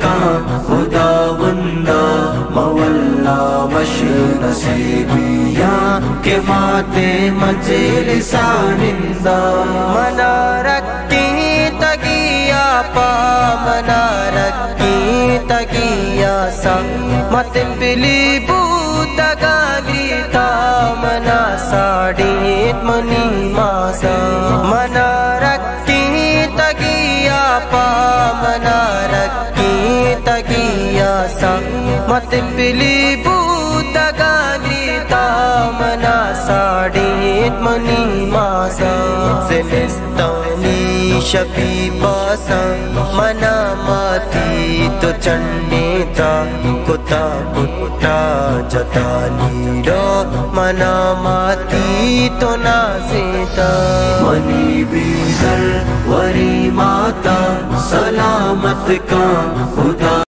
کا خداوندا مولا نصیبیا کے ماتے مجلس آنندہ منا رکھی تگیا پا منا رکھی تگیا سا مت پلی بوتگا گیتا منا ساڑیت منی ماسا منا رکھی تگیا پا منا رکھی تگیا سا مت پلی بوتگا گیتا منا ساڑیت منی ماسا زمستانی شبی پاسا منا ماتی تو چنڈیتا کتا پتا جتانی رو منا ماتی تو نازیتا منی بیدر وری ماتا سلامت کا خدا